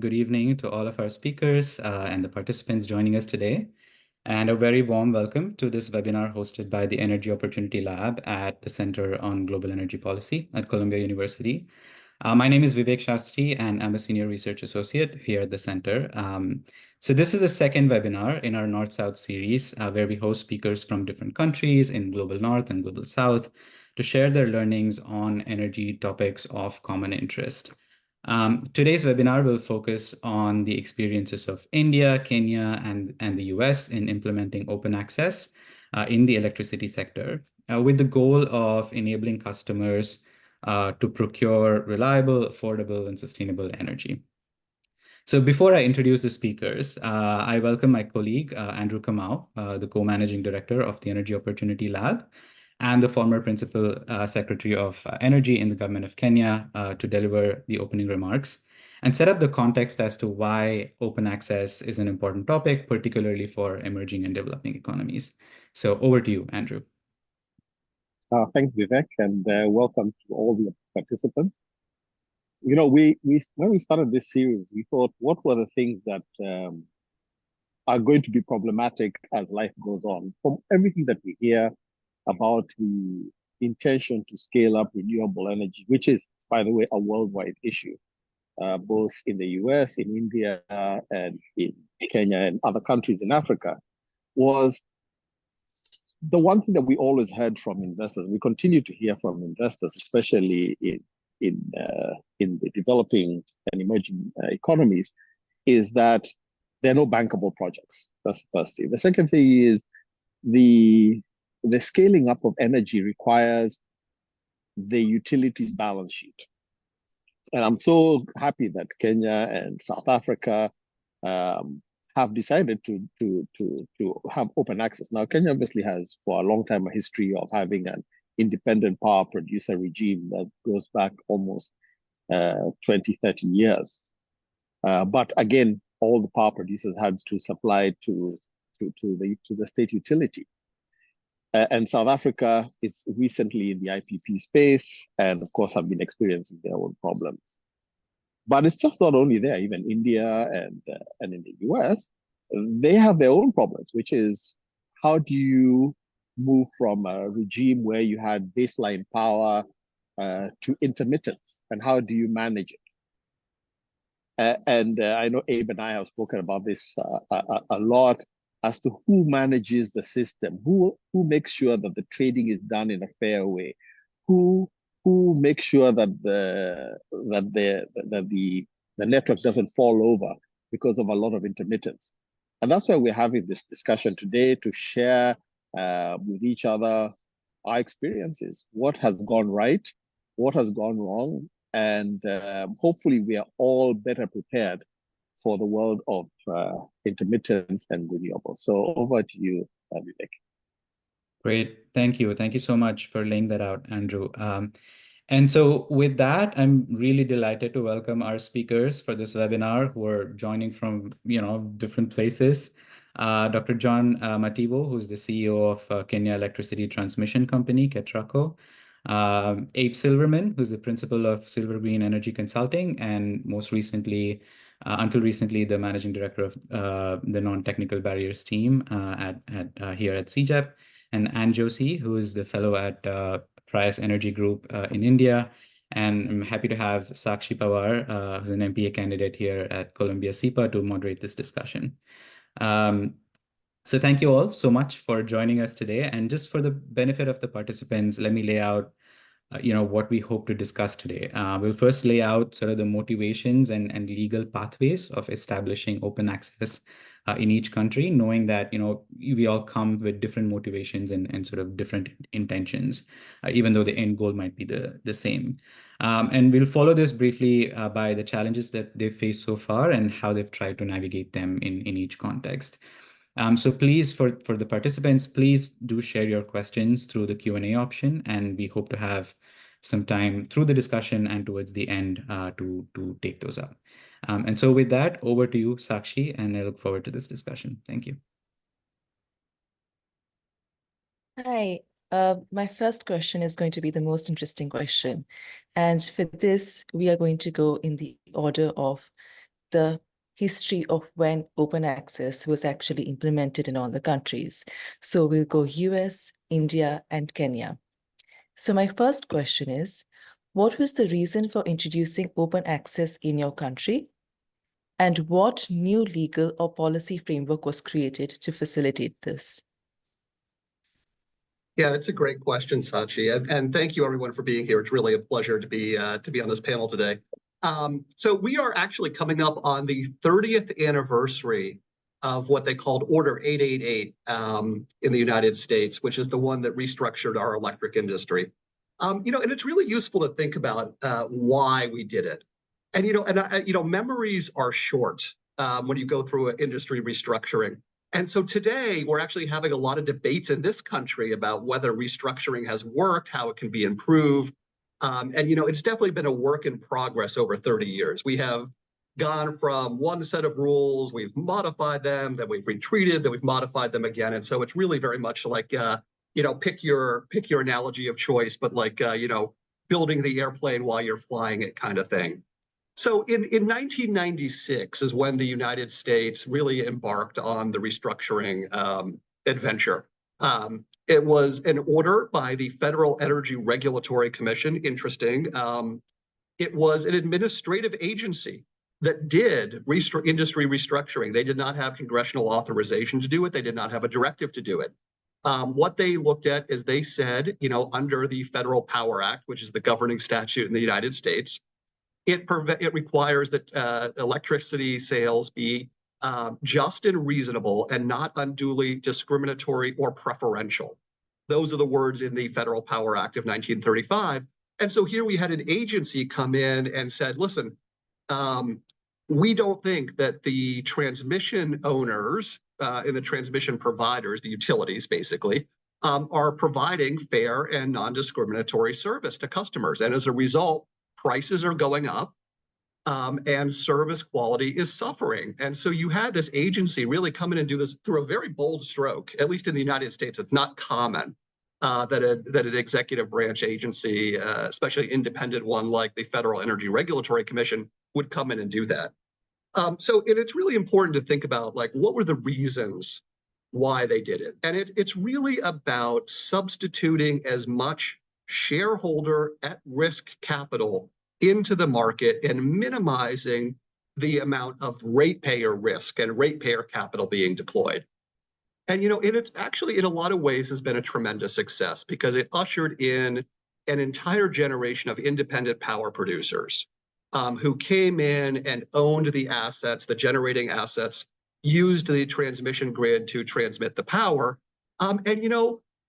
and good evening to all of our speakers and the participants joining us today. And a very warm welcome to this webinar hosted by the Energy Opportunity Lab at the Center on Global Energy Policy at Columbia University. My name is Vivek Shastri, and I'm a Senior Research Associate here at the Center. So this is the second webinar in our North-South series, where we host speakers from different countries in Global North and Global South to share their learnings on energy topics of common interest. Today's webinar will focus on the experiences of India, Kenya, and the US in implementing open access in the electricity sector, with the goal of enabling customers to procure reliable, affordable, and sustainable energy. So before I introduce the speakers, I welcome my colleague, Andrew Kamau, the co-managing director of the Energy Opportunity Lab, and the former Principal Secretary of Energy in the Government of Kenya to deliver the opening remarks and set up the context as to why open access is an important topic, particularly for emerging and developing economies. So over to you, Andrew. Thanks, Vivek, and welcome to all the participants. You know, when we started this series, we thought, what were the things that are going to be problematic as life goes on? From everything that we hear about the intention to scale up renewable energy, which is, by the way, a worldwide issue, both in the US, in India, and in Kenya and other countries in Africa, was the one thing that we always heard from investors. We continue to hear from investors, especially in the developing and emerging economies, is that there are no bankable projects. That's the first thing. The second thing is the scaling up of energy requires the utilities balance sheet. And I'm so happy that Kenya and South Africa have decided to have open access. Now, Kenya obviously has for a long time a history of having an independent power producer regime that goes back almost 20, 30 years. But again, all the power producers had to supply to the state utility. And South Africa is recently in the IPP space and, of course, have been experiencing their own problems. But it's just not only there. Even India and in the US, they have their own problems, which is how do you move from a regime where you had baseline power to intermittence, and how do you manage it? I know Abe and I have spoken about this a lot as to who manages the system, who makes sure that the trading is done in a fair way, who makes sure that the network doesn't fall over because of a lot of intermittence. And that's why we're having this discussion today, to share with each other our experiences, what has gone right, what has gone wrong, and hopefully we are all better prepared for the world of intermittence and renewables. So over to you, Vivek. Great. Thank you. Thank you so much for laying that out, Andrew. And so with that, I'm really delighted to welcome our speakers for this webinar who are joining from different places. Dr. John Mativo, who's the CEO of Kenya Electricity Transmission Company, KETRACO. Abe Silverman, who's the principal of Silver Green Energy Consulting, and most recently, until recently, the managing director of the non-technical barriers team here at CGEP, and Ann Joshi, who is the fellow at Price Energy Group in India. And I'm happy to have Sakshi Pawar, who's an MPA candidate here at Columbia SIPA, to moderate this discussion. So thank you all so much for joining us today. And just for the benefit of the participants, let me lay out what we hope to discuss today. We'll first lay out sort of the motivations and legal pathways of establishing open access in each country, knowing that we all come with different motivations and sort of different intentions, even though the end goal might be the same. And we'll follow this briefly by the challenges that they've faced so far and how they've tried to navigate them in each context. So please, for the participants, please do share your questions through the Q&A option, and we hope to have some time through the discussion and towards the end to take those up. And so with that, over to you, Sakshi, and I look forward to this discussion. Thank you. Hi. My first question is going to be the most interesting question. And for this, we are going to go in the order of the history of when open access was actually implemented in all the countries. So we'll go US, India, and Kenya. So my first question is, what was the reason for introducing open access in your country? And what new legal or policy framework was created to facilitate this? Yeah, it's a great question, Sachi, and thank you everyone for being here. It's really a pleasure to be on this panel today. So we are actually coming up on the 30th anniversary of what they called Order 888 in the United States, which is the one that restructured our electric industry. And it's really useful to think about why we did it. And memories are short when you go through an industry restructuring. And so today we're actually having a lot of debates in this country about whether restructuring has worked, how it can be improved. It's definitely been a work in progress over 30 years. We have gone from one set of rules, we've modified them, then we've retreated, then we've modified them again. And so it's really very much like, pick your analogy of choice, but like, building the airplane while you're flying it kind of thing. So in 1996 is when the United States really embarked on the restructuring adventure. It was an order by the Federal Energy Regulatory Commission. Interesting. It was an administrative agency that did industry restructuring. They did not have congressional authorization to do it. They did not have a directive to do it. What they looked at is they said, under the Federal Power Act, which is the governing statute in the United States, it requires that electricity sales be just and reasonable and not unduly discriminatory or preferential. Those are the words in the Federal Power Act of 1935. And so here we had an agency come in and said, listen, we don't think that the transmission owners and the transmission providers, the utilities basically, are providing fair and non-discriminatory service to customers. And as a result, prices are going up and service quality is suffering. And so you had this agency really come in and do this through a very bold stroke. At least in the United States, it's not common that an executive branch agency, especially independent one like the Federal Energy Regulatory Commission, would come in and do that. And it's really important to think about, like, what were the reasons why they did it? And it's really about substituting as much shareholder at-risk capital into the market and minimizing the amount of ratepayer risk and ratepayer capital being deployed. And it's actually in a lot of ways has been a tremendous success because it ushered in an entire generation of independent power producers who came in and owned the assets, the generating assets, used the transmission grid to transmit the power.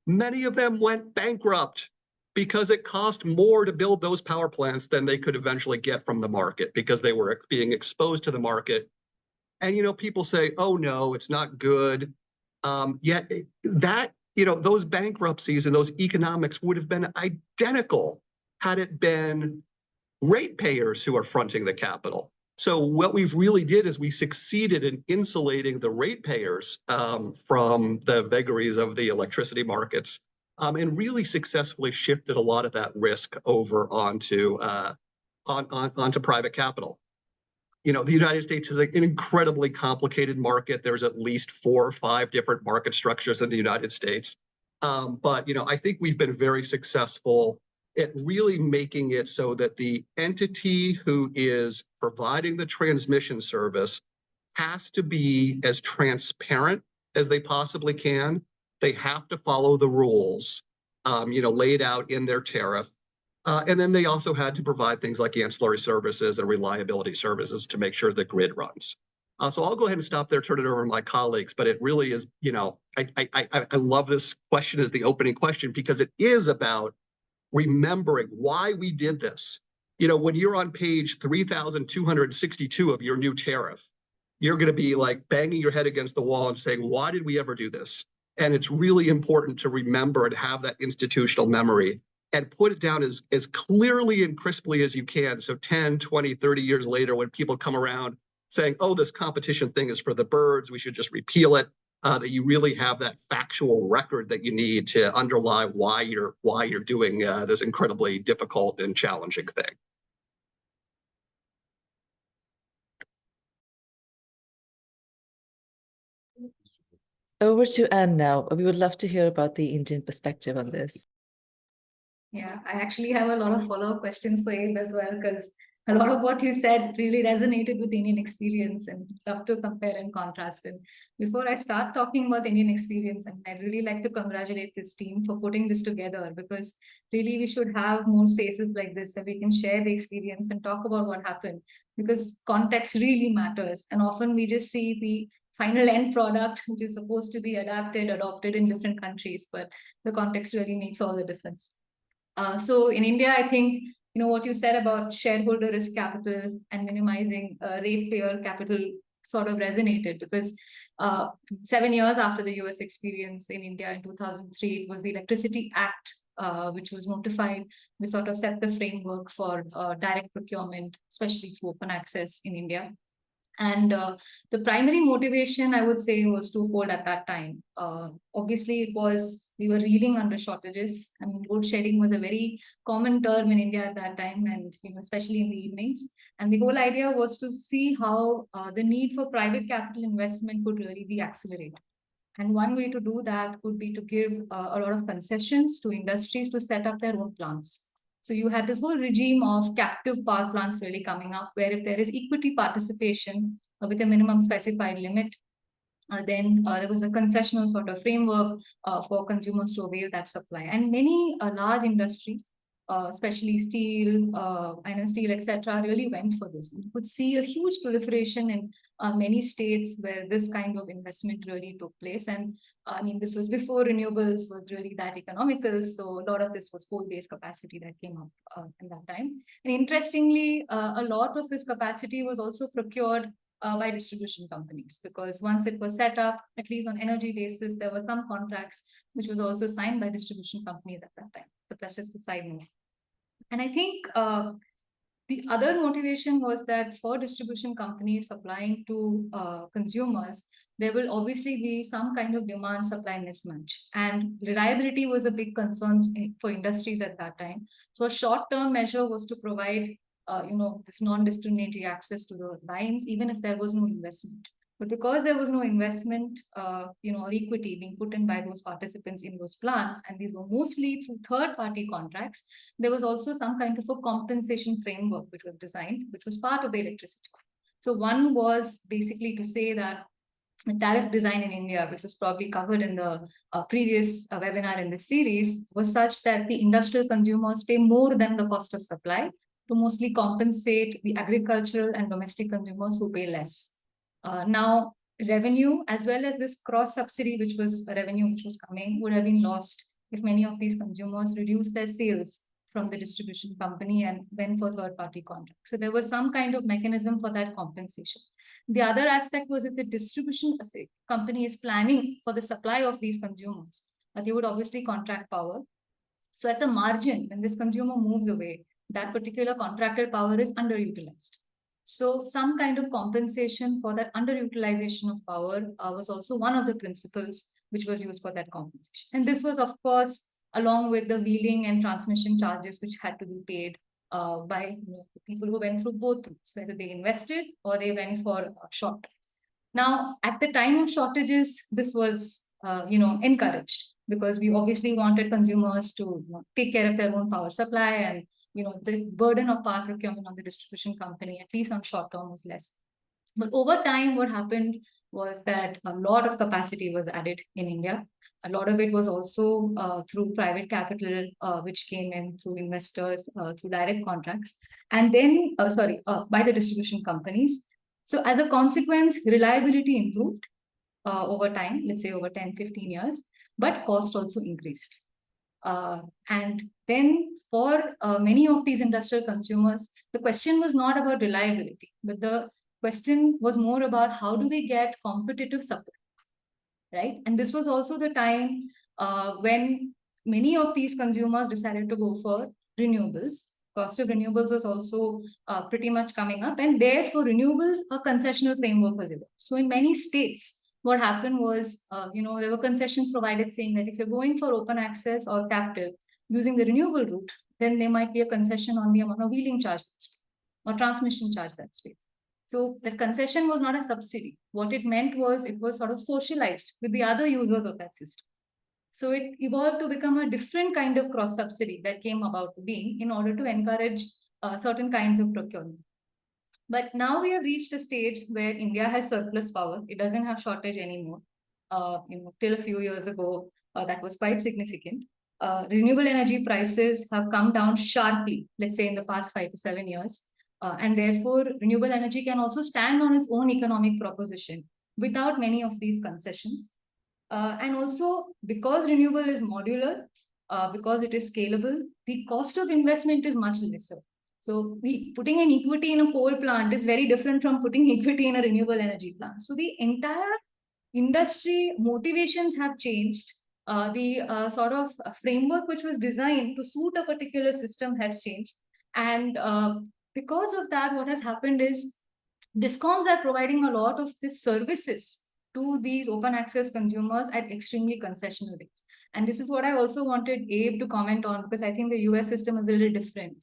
Many of them went bankrupt because it cost more to build those power plants than they could eventually get from the market because they were being exposed to the market. And, people say, oh, no, it's not good. Yet that, those bankruptcies and those economics would have been identical had it been ratepayers who are fronting the capital. So what we've really did is we succeeded in insulating the ratepayers from the vagaries of the electricity markets and really successfully shifted a lot of that risk over onto private capital. The United States is an incredibly complicated market. There's at least 4 or 5 different market structures in the United States. But I think we've been very successful at really making it so that the entity who is providing the transmission service has to be as transparent as they possibly can. They have to follow the rules, laid out in their tariff. And then they also had to provide things like ancillary services and reliability services to make sure the grid runs. So I'll go ahead and stop there, turn it over to my colleagues. But it really is, I love this question as the opening question because it is about remembering why we did this. When you're on page 3,262 of your new tariff, you're going to be like banging your head against the wall and saying, why did we ever do this? And it's really important to remember and have that institutional memory and put it down as clearly and crisply as you can. So 10, 20, 30 years later, when people come around saying, oh, this competition thing is for the birds, we should just repeal it, that you really have that factual record that you need to underlie why you're doing this incredibly difficult and challenging thing. Over to Anne now. We would love to hear about the Indian perspective on this. Yeah, I actually have a lot of follow-up questions for Abe as well, because a lot of what you said really resonated with Indian experience, and love to compare and contrast. And before I start talking about Indian experience, I'd really like to congratulate this team for putting this together, because really we should have more spaces like this so we can share the experience and talk about what happened, because context really matters. And often we just see the final end product, which is supposed to be adopted in different countries, but the context really makes all the difference. So in India, I think, what you said about shareholder risk capital and minimizing ratepayer capital sort of resonated, because 7 years after the US experience in India in 2003, it was the Electricity Act, which was notified, which sort of set the framework for direct procurement, especially through open access in India. And the primary motivation, I would say, was twofold at that time. Obviously, we were reeling under shortages. I mean, load shedding was a very common term in India at that time, and especially in the evenings. And the whole idea was to see how the need for private capital investment could really be accelerated. And one way to do that could be to give a lot of concessions to industries to set up their own plants. So you had this whole regime of captive power plants really coming up, where if there is equity participation with a minimum specified limit, then there was a concessional sort of framework for consumers to avail that supply. And many large industries, especially steel, iron steel, etc., really went for this. You could see a huge proliferation in many states where this kind of investment really took place. And I mean, this was before renewables was really that economical. So a lot of this was coal-based capacity that came up in that time. And interestingly, a lot of this capacity was also procured by distribution companies, because once it was set up, at least on energy basis, there were some contracts which was also signed by distribution companies at that time. But that's just a side note. And I think the other motivation was that for distribution companies supplying to consumers, there will obviously be some kind of demand-supply mismatch. And reliability was a big concern for industries at that time. So a short-term measure was to provide this non-discriminatory access to the lines, even if there was no investment. But because there was no investment, or equity being put in by those participants in those plants, and these were mostly through third-party contracts, there was also some kind of a compensation framework which was designed, which was part of the electricity. So one was basically to say that the tariff design in India, which was probably covered in the previous webinar in this series, was such that the industrial consumers pay more than the cost of supply to mostly compensate the agricultural and domestic consumers who pay less. Now, revenue as well as this cross subsidy, which was a revenue which was coming, would have been lost if many of these consumers reduced their sales from the distribution company and went for third-party contracts. So there was some kind of mechanism for that compensation. The other aspect was if the distribution company is planning for the supply of these consumers, they would obviously contract power. So at the margin, when this consumer moves away, that particular contracted power is underutilized. So some kind of compensation for that underutilization of power was also one of the principles which was used for that compensation. And this was, of course, along with the wheeling and transmission charges which had to be paid by the people who went through both routes, whether they invested or they went for short. Now, at the time of shortages, this was encouraged, because we obviously wanted consumers to take care of their own power supply, and the burden of power procurement on the distribution company, at least on short term, was less. But over time, what happened was that a lot of capacity was added in India. A lot of it was also through private capital, which came in through investors, through direct contracts, and then, by the distribution companies. So as a consequence, reliability improved over time, let's say over 10, 15 years, but cost also increased. And then for many of these industrial consumers, the question was not about reliability, but the question was more about how do we get competitive supply, right? And this was also the time when many of these consumers decided to go for renewables. Cost of renewables was also pretty much coming up, and therefore renewables, a concessional framework was evolved. So in many states, what happened was, there were concessions provided saying that if you're going for open access or captive using the renewable route, then there might be a concession on the amount of wheeling charge or transmission charge that's paid. So the concession was not a subsidy. What it meant was it was sort of socialized with the other users of that system. So it evolved to become a different kind of cross subsidy that came about being in order to encourage certain kinds of procurement. But now we have reached a stage where India has surplus power. It doesn't have shortage anymore. Till a few years ago, that was quite significant. Renewable energy prices have come down sharply, let's say in the past 5 to 7 years. And therefore, renewable energy can also stand on its own economic proposition without many of these concessions. And also, because renewable is modular, because it is scalable, the cost of investment is much lesser. So putting an equity in a coal plant is very different from putting equity in a renewable energy plant. So the entire industry motivations have changed. The sort of framework which was designed to suit a particular system has changed. And because of that, what has happened is DISCOMs are providing a lot of these services to these open access consumers at extremely concessional rates. And this is what I also wanted Abe to comment on, because I think the US system is a little different.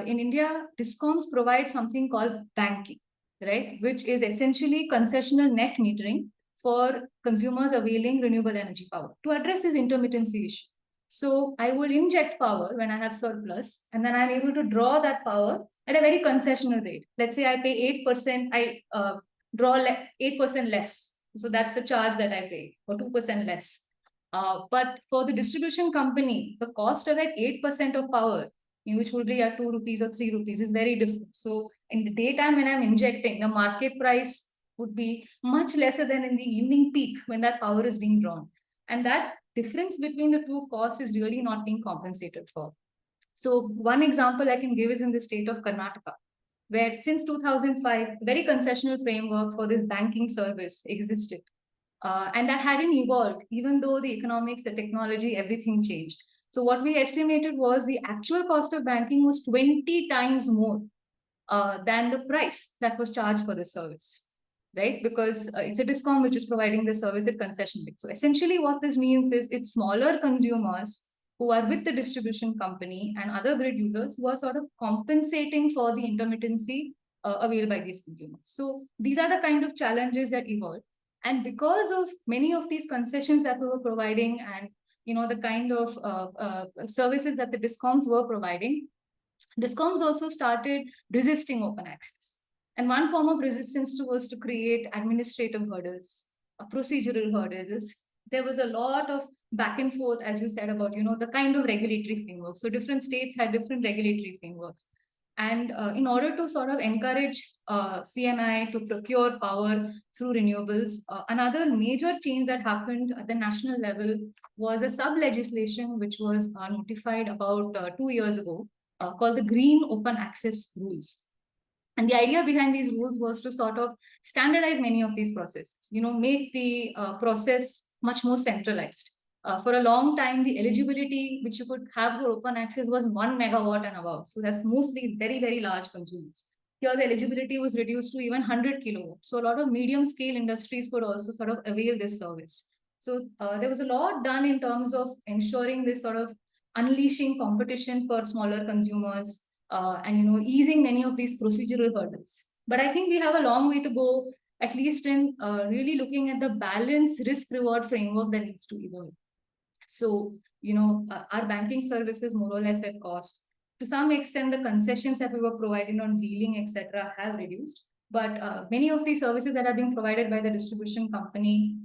In India, DISCOMs provide something called banking, right? Which is essentially concessional net metering for consumers availing renewable energy power to address this intermittency issue. So I will inject power when I have surplus, and then I'm able to draw that power at a very concessional rate. Let's say I pay 8%, I draw 8% less. So that's the charge that I pay, or 2% less. But for the distribution company, the cost of that 8% of power, which would be at 2 rupees or 3 rupees, is very different. So in the daytime when I'm injecting, the market price would be much lesser than in the evening peak when that power is being drawn. And that difference between the two costs is really not being compensated for. So one example I can give is in the state of Karnataka, where since 2005, a very concessional framework for this banking service existed. And that hadn't evolved, even though the economics, the technology, everything changed. So what we estimated was the actual cost of banking was 20 times more than the price that was charged for the service, right? Because it's a DISCOM which is providing the service at concession rate. So essentially what this means is it's smaller consumers who are with the distribution company and other grid users who are sort of compensating for the intermittency availed by these consumers. So these are the kind of challenges that evolved. And because of many of these concessions that we were providing and the kind of services that the DISCOMs were providing, DISCOMs also started resisting open access. And one form of resistance was to create administrative hurdles, procedural hurdles. There was a lot of back and forth, as you said, about the kind of regulatory framework. So different states had different regulatory frameworks. And in order to sort of encourage CNI to procure power through renewables, another major change that happened at the national level was a sub-legislation which was notified about 2 years ago, called the Green Open Access Rules. And the idea behind these rules was to sort of standardize many of these processes, make the process much more centralized. For a long time, the eligibility which you could have for open access was 1 megawatt and above. So that's mostly very, very large consumers. Here, the eligibility was reduced to even 100 kilowatts. So a lot of medium scale industries could also sort of avail this service. So there was a lot done in terms of ensuring this sort of unleashing competition for smaller consumers and easing many of these procedural hurdles. But I think we have a long way to go, at least in really looking at the balanced risk-reward framework that needs to evolve. So, our banking services more or less at cost. To some extent, the concessions that we were providing on wheeling, etc., have reduced. But many of these services that are being provided by the distribution company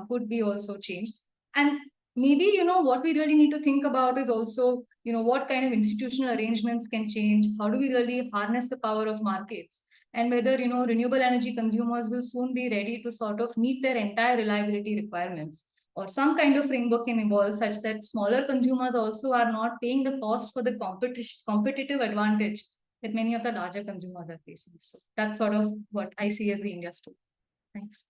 could be also changed. And maybe, what we really need to think about is also, what kind of institutional arrangements can change? How do we really harness the power of markets? And whether, renewable energy consumers will soon be ready to sort of meet their entire reliability requirements, or some kind of framework can evolve such that smaller consumers also are not paying the cost for the competitive advantage that many of the larger consumers are facing. So that's sort of what I see as the India story. Thanks.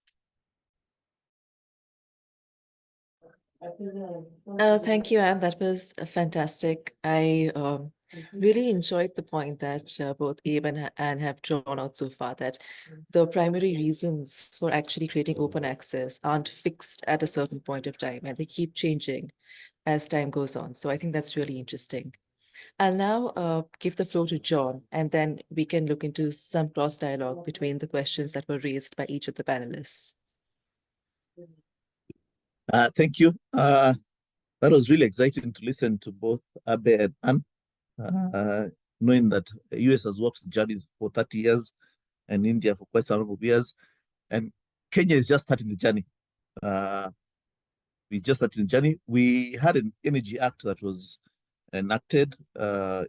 Thank you, Anne. That was fantastic. I really enjoyed the point that both Abe and Anne have drawn out so far, that the primary reasons for actually creating open access aren't fixed at a certain point of time, and they keep changing as time goes on. So I think that's really interesting. I'll now give the floor to John, and then we can look into some cross dialogue between the questions that were raised by each of the panelists. Thank you. That was really exciting to listen to both Abe and Anne, knowing that the US has worked the journey for 30 years and India for quite some number of years. And Kenya is just starting the journey. We just started the journey. We had an Energy Act that was enacted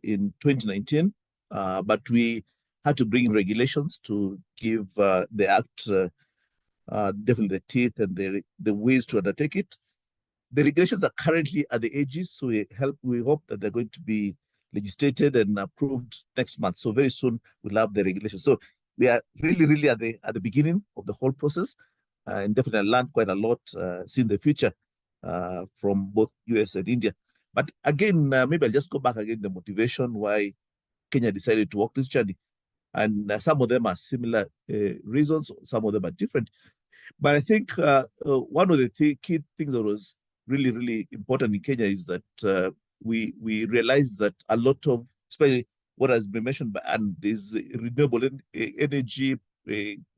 in 2019, but we had to bring in regulations to give the act definitely the teeth and the ways to undertake it. The regulations are currently at the edges, so we hope that they're going to be legislated and approved next month. So very soon we'll have the regulations. So we are really at the beginning of the whole process, and definitely learned quite a lot, seeing the future from both US and India. But again, maybe I'll just go back again the motivation why Kenya decided to walk this journey, and some of them are similar reasons, some of them are different. But I think one of the key things that was really important in Kenya is that we realized that a lot of, especially what has been mentioned by Anne, this renewable energy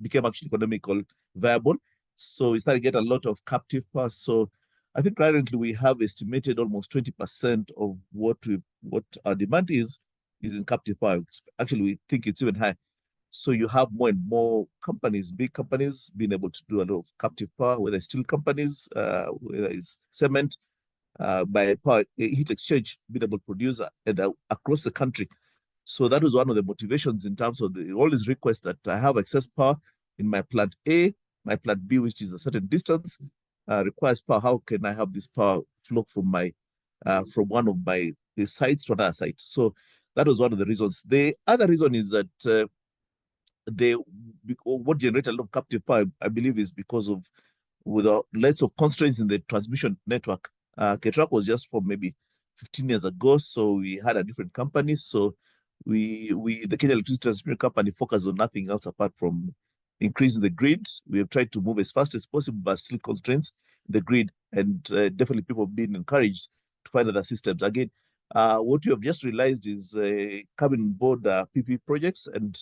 became actually economical viable. So we started to get a lot of captive power. So I think currently we have estimated almost 20% of what our demand is in captive power. Actually, we think it's even higher. So you have more and more companies, big companies, being able to do a lot of captive power, whether it's steel companies, whether it's cement, by power heat exchange, being able to produce across the country. So that was one of the motivations in terms of all these requests that I have excess power in my plant A, my plant B, which is a certain distance, requires power. How can I have this power flow from from one of my sites to another site? So that was one of the reasons. The other reason is that what generated a lot of captive power, I believe, is because of with lots of constraints in the transmission network. KETRAC was just formed maybe 15 years ago, so we had a different company. So the Kenya Electricity Transmission Company focused on nothing else apart from increasing the grid. We have tried to move as fast as possible, but still constraints the grid, and definitely people being encouraged to find other systems. Again, what we have just realized is coming on board PP projects, and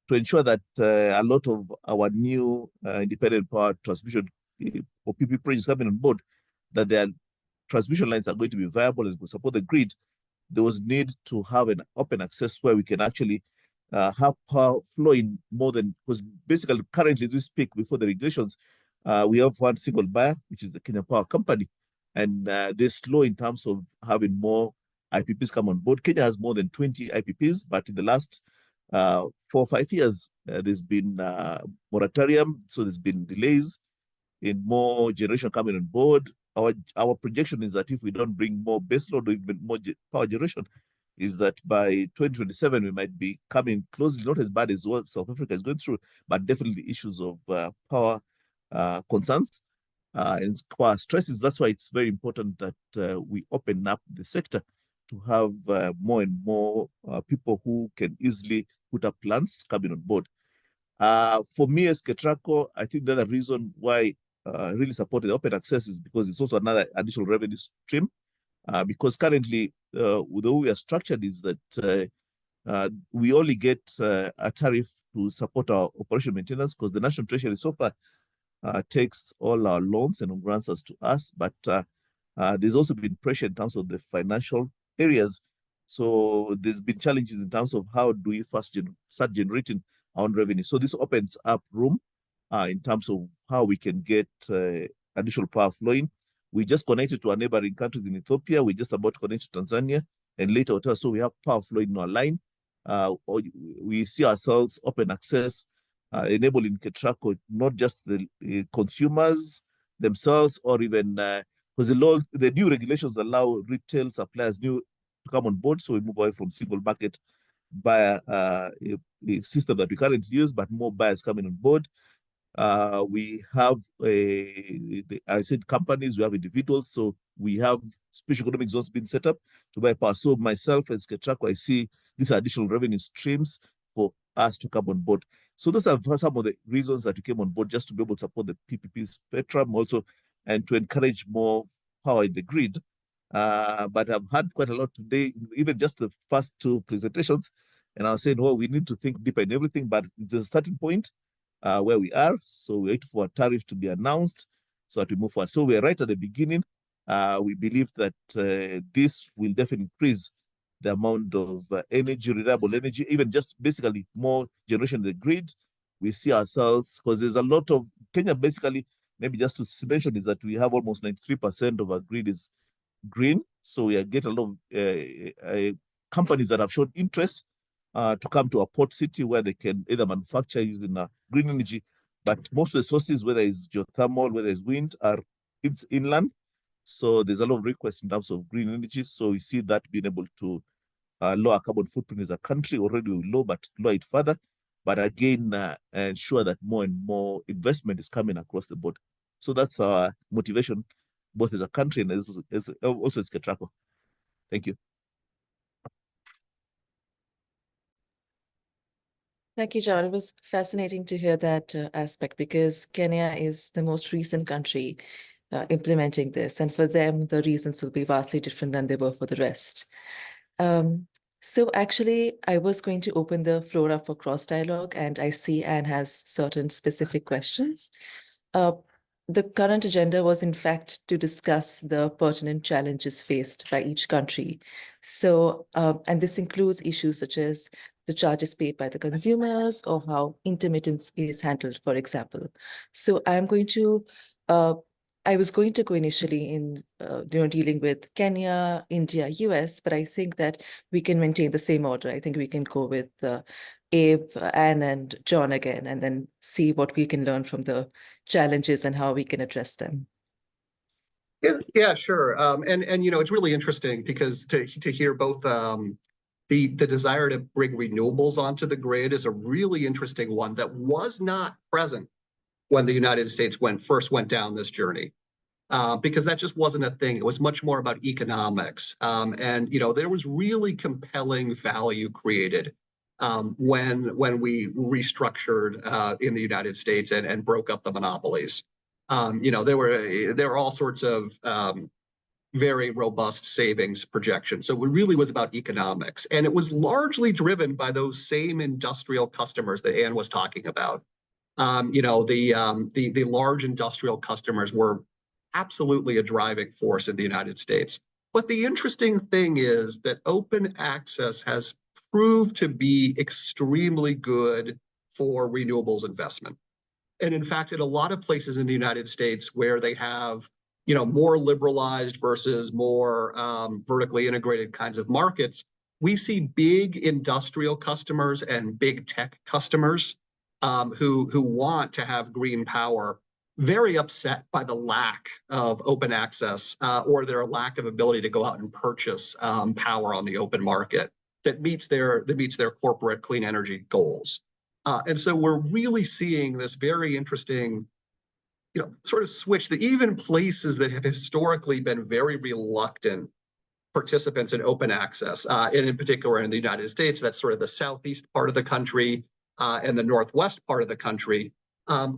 to ensure that a lot of our new independent power transmission or PP projects coming on board, that their transmission lines are going to be viable and will support the grid, there was need to have an open access where we can actually have power flowing more than, because basically currently as we speak before the regulations, we have one single buyer, which is the Kenya Power Company, and they're slow in terms of having more IPPs come on board. Kenya has more than 20 IPPs, but in the last 4 or 5 years, there's been moratorium, so there's been delays in more generation coming on board. Our projection is that if we don't bring more baseload or even more power generation, is that by 2027 we might be coming closely, not as bad as what South Africa is going through, but definitely issues of power concerns and power stresses. That's why it's very important that we open up the sector to have more and more people who can easily put up plants coming on board. For me as KETRACO, I think the other reason why really supported open access is because it's also another additional revenue stream. Because currently, the way we are structured is that we only get a tariff to support our operation maintenance, because the National Treasury so far takes all our loans and grants us to us. But there's also been pressure in terms of the financial areas. So there's been challenges in terms of how do we first start generating our own revenue. So this opens up room in terms of how we can get additional power flowing. We just connected to our neighboring countries in Ethiopia. We're just about to connect to Tanzania and later. So we have power flowing in our line. We see ourselves open access, enabling KETRACO, not just the consumers themselves, or even because the new regulations allow retail suppliers to come on board. So we move away from single market buyer a system that we currently use, but more buyers coming on board. We have I said companies, we have individuals, so we have special economic zones being set up to buy power. So myself as KETRACO, I see these additional revenue streams for us to come on board. So those are some of the reasons that we came on board, just to be able to support the PPP spectrum also, and to encourage more power in the grid. But I've had quite a lot today, even just the first two presentations, and I was saying, oh, we need to think deeper in everything, but it's a starting point where we are. So we wait for a tariff to be announced so that we move forward. So we're right at the beginning. We believe that this will definitely increase the amount of energy, reliable energy, even just basically more generation in the grid. We see ourselves, because there's a lot of, Kenya basically, maybe just to mention, is that we have almost 93% of our grid is green. So we get a lot of companies that have shown interest to come to a port city where they can either manufacture using green energy. But most of the sources, whether it's geothermal, whether it's wind, are inland. So there's a lot of requests in terms of green energy. So we see that being able to lower carbon footprint as a country, already low, but lower it further. But again, ensure that more and more investment is coming across the board. So that's our motivation, both as a country and also as KETRACO. Thank you. Thank you, John. It was fascinating to hear that aspect, because Kenya is the most recent country implementing this. And for them, the reasons will be vastly different than they were for the rest. So actually, I was going to open the floor up for cross dialogue, and I see Anne has certain specific questions. The current agenda was, in fact, to discuss the pertinent challenges faced by each country. So, and this includes issues such as the charges paid by the consumers or how intermittence is handled, for example. So I'm going to, I was going to go initially in, dealing with Kenya, India, US, but I think that we can maintain the same order. I think we can go with Abe, Anne, and John again, and then see what we can learn from the challenges and how we can address them. Yeah, sure. And you know, it's really interesting because to hear both the desire to bring renewables onto the grid is a really interesting one that was not present when the United States first went down this journey. Because that just wasn't a thing. It was much more about economics. And you know, there was really compelling value created when we restructured in the United States and broke up the monopolies. You know, there were all sorts of very robust savings projections. So it really was about economics, and it was largely driven by those same industrial customers that Anne was talking about. You know, the large industrial customers were absolutely a driving force in the United States. But the interesting thing is that open access has proved to be extremely good for renewables investment. And in fact, in a lot of places in the United States where they have, you know, more liberalized versus more vertically integrated kinds of markets, we see big industrial customers and big tech customers who want to have green power very upset by the lack of open access or their lack of ability to go out and purchase power on the open market that meets their corporate clean energy goals. And so we're really seeing this very interesting, you know, sort of switch that even places that have historically been very reluctant participants in open access, and in particular in the United States, that's sort of the southeast part of the country and the northwest part of the country,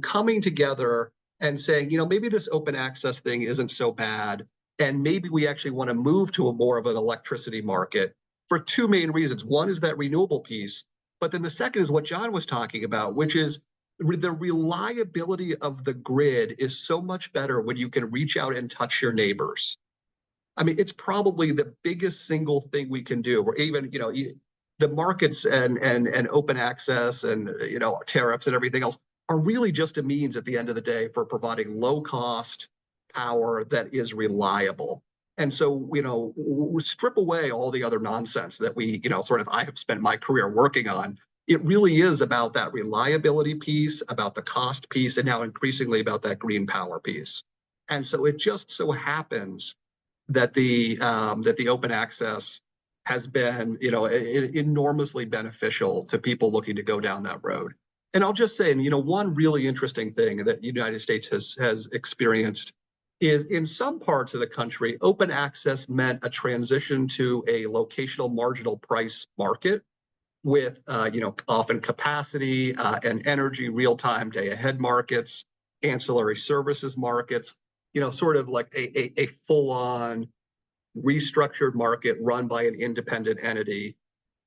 coming together and saying, you know, maybe this open access thing isn't so bad, and maybe we actually want to move to a more of an electricity market for two main reasons. One is that renewable piece, but then the second is what John was talking about, which is the reliability of the grid is so much better when you can reach out and touch your neighbors. I mean, it's probably the biggest single thing we can do, or even, you know, the markets and open access and, you know, tariffs and everything else are really just a means at the end of the day for providing low cost power that is reliable. And so, you know, we strip away all the other nonsense that we, you know, sort of I have spent my career working on. It really is about that reliability piece, about the cost piece, and now increasingly about that green power piece. And so it just so happens that the open access has been, you know, enormously beneficial to people looking to go down that road. And I'll just say, you know, one really interesting thing that the United States has experienced is in some parts of the country, open access meant a transition to a locational marginal price market with, you know, often capacity and energy real-time day-ahead markets, ancillary services markets, you know, sort of like a full-on restructured market run by an independent entity.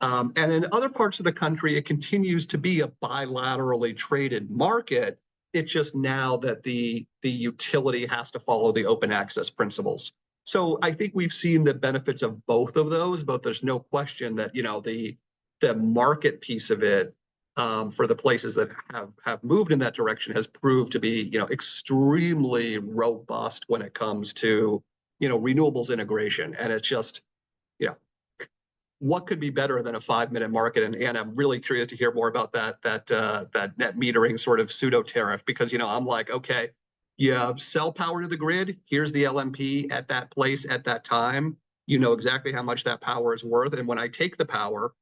And in other parts of the country, it continues to be a bilaterally traded market. It's just now that the utility has to follow the open access principles. So I think we've seen the benefits of both of those, but there's no question that, you know, the market piece of it for the places that have moved in that direction has proved to be, you know, extremely robust when it comes to, you know, renewables integration. And it's just, you know, what could be better than a 5-minute market? And I'm really curious to hear more about that net metering sort of pseudo tariff, because, you know, I'm like, okay, you sell power to the grid. Here's the LMP at that place at that time. You know exactly how much that power is worth. And when I take the power,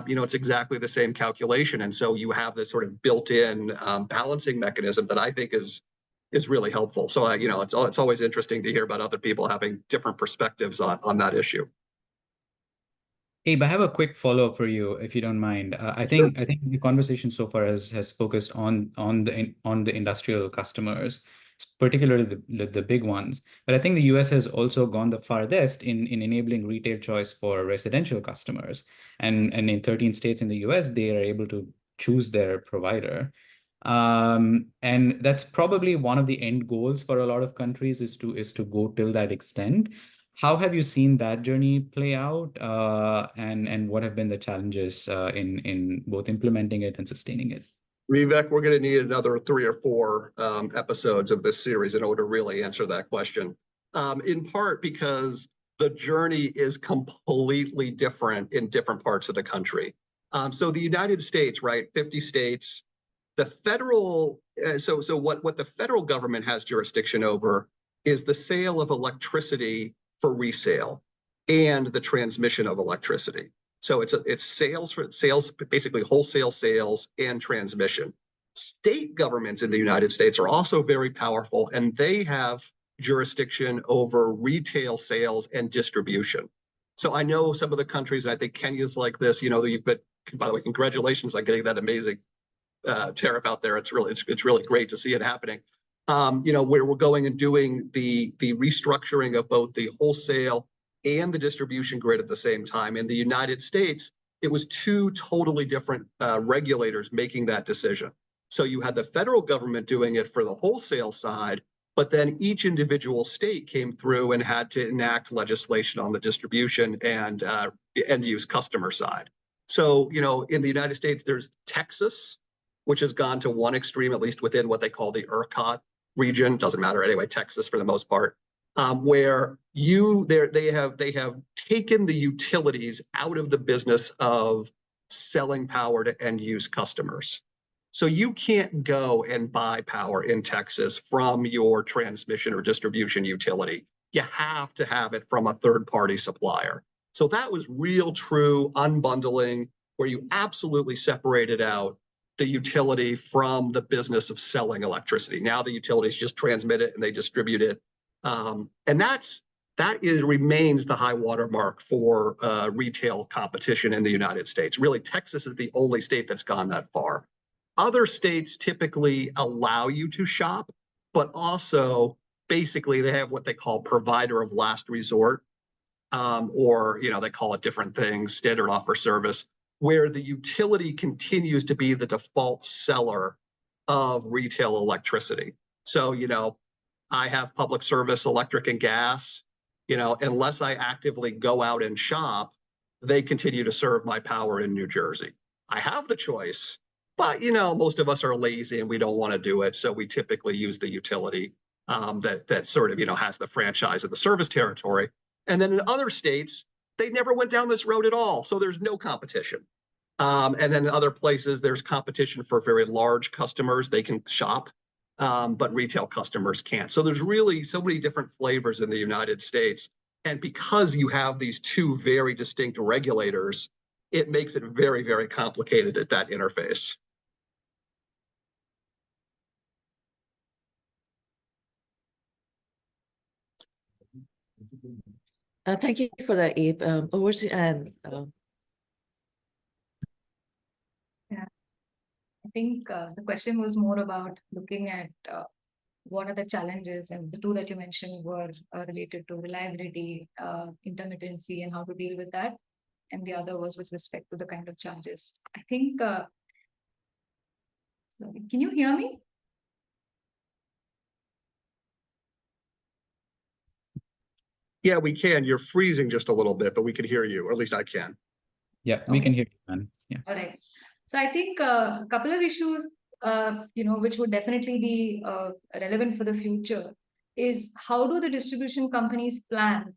you know, it's exactly the same calculation. And so you have this sort of built-in balancing mechanism that I think is really helpful. So, you know, it's always interesting to hear about other people having different perspectives on that issue. Abe, I have a quick follow-up for you, if you don't mind. I think the conversation so far has focused on the industrial customers, particularly the big ones. But I think the US has also gone the farthest in enabling retail choice for residential customers. And in 13 states in the US, they are able to choose their provider. And that's probably one of the end goals for a lot of countries is to go till that extent. How have you seen that journey play out, and what have been the challenges in both implementing it and sustaining it? Vivek, we're going to need another 3 or 4 episodes of this series in order to really answer that question. In part because the journey is completely different in different parts of the country. So the United States, right, 50 states, the federal, so what the federal government has jurisdiction over is the sale of electricity for resale and the transmission of electricity. So it's sales, basically wholesale sales and transmission. State governments in the United States are also very powerful, and they have jurisdiction over retail sales and distribution. So I know some of the countries, and I think Kenya's like this, you know, by the way, congratulations on getting that amazing tariff out there. It's really great to see it happening. You know, where we're going and doing the restructuring of both the wholesale and the distribution grid at the same time. In the United States, it was 2 totally different regulators making that decision. So you had the federal government doing it for the wholesale side, but then each individual state came through and had to enact legislation on the distribution and end-use customer side. So, you know, in the United States, there's Texas, which has gone to one extreme, at least within what they call the ERCOT region, doesn't matter anyway, Texas for the most part, where they have taken the utilities out of the business of selling power to end use customers. So you can't go and buy power in Texas from your transmission or distribution utility. You have to have it from a third-party supplier. So that was real true unbundling, where you absolutely separated out the utility from the business of selling electricity. Now the utilities just transmit it and they distribute it. And that remains the high watermark for retail competition in the United States. Really, Texas is the only state that's gone that far. Other states typically allow you to shop, but also basically they have what they call provider of last resort, or, you know, they call it different things, standard offer service, where the utility continues to be the default seller of retail electricity. So, you know, I have public service, electric and gas, you know, unless I actively go out and shop, they continue to serve my power in New Jersey. I have the choice, but, you know, most of us are lazy and we don't want to do it. So we typically use the utility that sort of, you know, has the franchise of the service territory. And then in other states, they never went down this road at all. So there's no competition. And then in other places, there's competition for very large customers. They can shop, but retail customers can't. So there's really so many different flavors in the United States. And because you have these 2 very distinct regulators, it makes it very, very complicated at that interface. Thank you for that, Abe. Over to Anne. Yeah, I think the question was more about looking at what are the challenges? And the two that you mentioned were related to reliability, intermittency, and how to deal with that. And the other was with respect to the kind of charges. I think, sorry, can you hear me? Yeah, we can. You're freezing just a little bit, but we can hear you, or at least I can. Yeah, we Okay. can hear you, man. Yeah. All right. So I think a couple of issues, which would definitely be relevant for the future is how do the distribution companies plan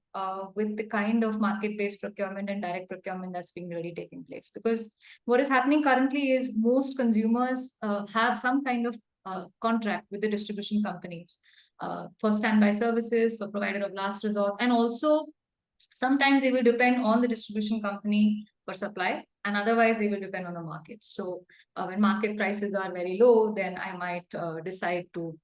with the kind of market-based procurement and direct procurement that's being really taking place? Because what is happening currently is most consumers have some kind of contract with the distribution companies for standby services, for provider of last resort, and also sometimes they will depend on the distribution company for supply, and otherwise they will depend on the market. So when market prices are very low, then I might decide to,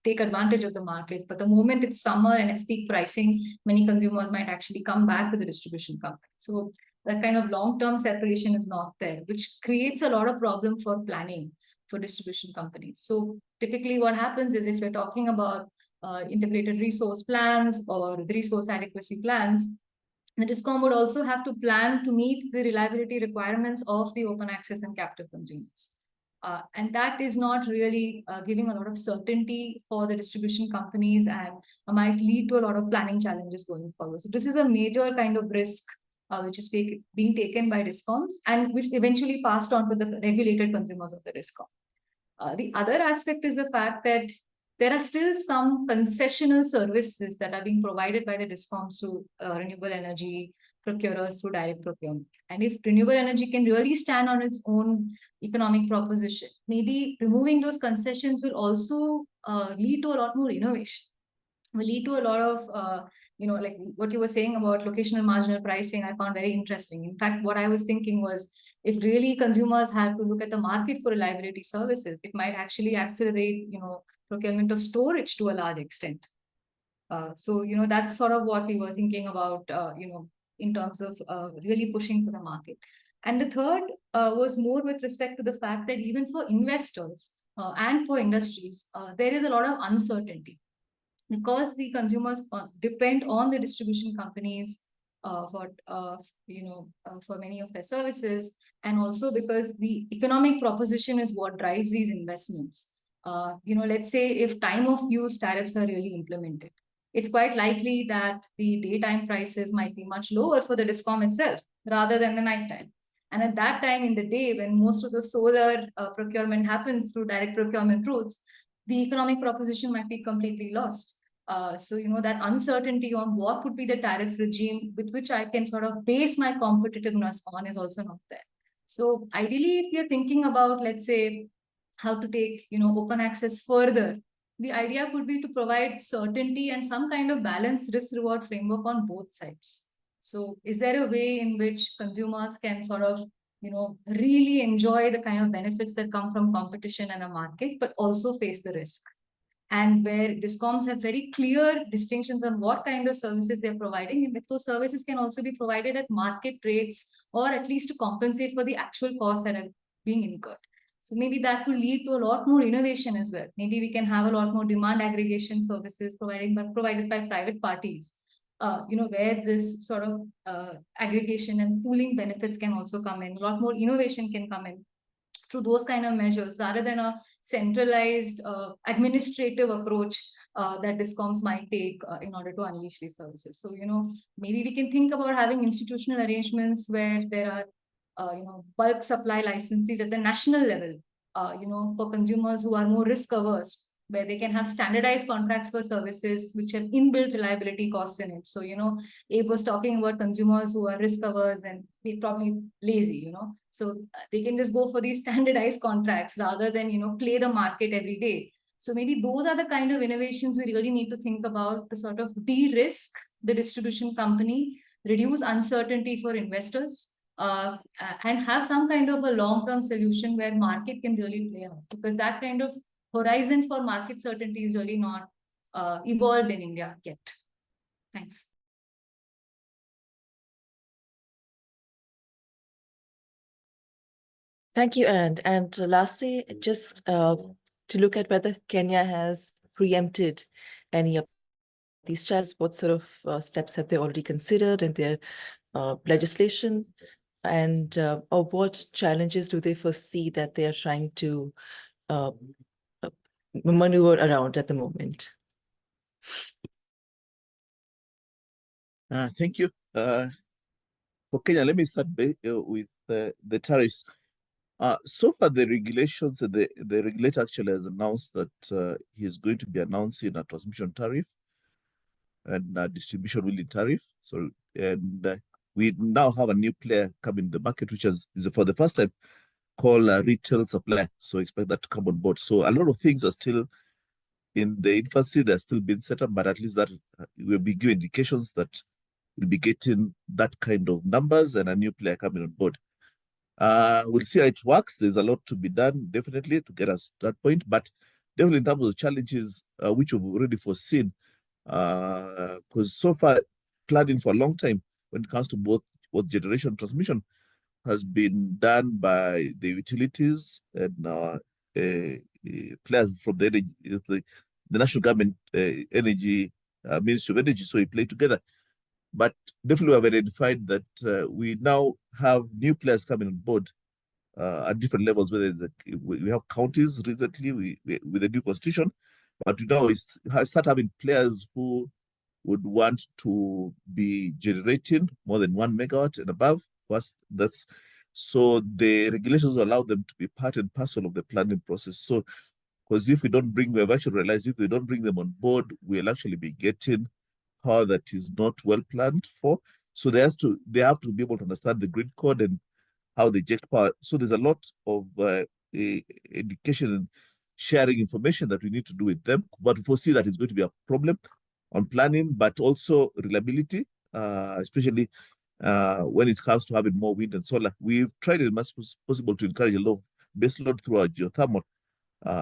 take advantage of the market. But the moment it's summer and it's peak pricing, many consumers might actually come back to the distribution company. So that kind of long-term separation is not there, which creates a lot of problem for planning for distribution companies. So typically what happens is if you're talking about integrated resource plans or the resource adequacy plans, the DISCOM would also have to plan to meet the reliability requirements of the open access and captive consumers. And that is not really giving a lot of certainty for the distribution companies and might lead to a lot of planning challenges going forward. So this is a major kind of risk which is being taken by DISCOMs and which eventually passed on to the regulated consumers of the DISCOM. The other aspect is the fact that there are still some concessional services that are being provided by the DISCOMs to renewable energy procurers through direct procurement. And if renewable energy can really stand on its own economic proposition, maybe removing those concessions will also lead to a lot more innovation, will lead to a lot of, like what you were saying about locational marginal pricing, I found very interesting. In fact, what I was thinking was, if really consumers have to look at the market for reliability services, it might actually accelerate, procurement of storage to a large extent. So, that's sort of what we were thinking about, in terms of really pushing for the market. And the third was more with respect to the fact that even for investors and for industries, there is a lot of uncertainty because the consumers depend on the distribution companies for many of their services, and also because the economic proposition is what drives these investments. Let's say if time of use tariffs are really implemented, it's quite likely that the daytime prices might be much lower for the DISCOM itself rather than the nighttime. And at that time in the day, when most of the solar procurement happens through direct procurement routes, the economic proposition might be completely lost. So, that uncertainty on what would be the tariff regime with which I can sort of base my competitiveness on is also not there. So ideally, if you're thinking about, let's say, how to take, open access further, the idea could be to provide certainty and some kind of balanced risk reward framework on both sides. So is there a way in which consumers can sort of, really enjoy the kind of benefits that come from competition and a market, but also face the risk? And where DISCOMs have very clear distinctions on what kind of services they're providing, and if those services can also be provided at market rates, or at least to compensate for the actual costs that are being incurred. So maybe that will lead to a lot more innovation as well. Maybe we can have a lot more demand aggregation services provided by private parties, where this sort of aggregation and pooling benefits can also come in. A lot more innovation can come in through those kind of measures rather than a centralized administrative approach that DISCOMs might take in order to unleash these services. So, maybe we can think about having institutional arrangements where there are, bulk supply licenses at the national level, for consumers who are more risk averse, where they can have standardized contracts for services which have inbuilt reliability costs in it. So, Abe was talking about consumers who are risk averse and they're probably lazy, so they can just go for these standardized contracts rather than, play the market every day. So maybe those are the kind of innovations we really need to think about to sort of de-risk the distribution company, reduce uncertainty for investors, and have some kind of a long-term solution where market can really play out, because that kind of horizon for market certainty is really not evolved in India yet. Thanks. Thank you, Anne. And lastly, just to look at whether Kenya has preempted any of these challenges. What sort of steps have they already considered in their legislation? And or what challenges do they foresee that they are trying to maneuver around at the moment? Thank you. For Kenya, let me start with the tariffs. So far, the regulations, the regulator actually has announced that he's going to be announcing a transmission tariff and a distribution wheeling tariff. So, and we now have a new player coming in the market, which is for the first time called retail supply. So expect that to come on board. So a lot of things are still in the infancy. They're still being set up, but at least that we'll be given indications that we'll be getting that kind of numbers and a new player coming on board. We'll see how it works. There's a lot to be done, definitely, to get us to that point. But definitely in terms of challenges, which we've already foreseen, because so far, planning for a long time when it comes to both generation transmission has been done by the utilities and players from the energy, the national government energy, Ministry of Energy, so we play together. But definitely we have identified that we now have new players coming on board at different levels, whether we have counties recently with the new constitution, but now we start having players who would want to be generating more than 1 megawatt and above. First, that's so the regulations allow them to be part and parcel of the planning process. So, because if we don't bring, we've actually realized if we don't bring them on board, we'll actually be getting power that is not well planned for. So they have to be able to understand the grid code and how they inject power. So there's a lot of education and sharing information that we need to do with them. But we foresee that it's going to be a problem on planning, but also reliability, especially when it comes to having more wind and solar. We've tried as much as possible to encourage a lot of baseload through our geothermal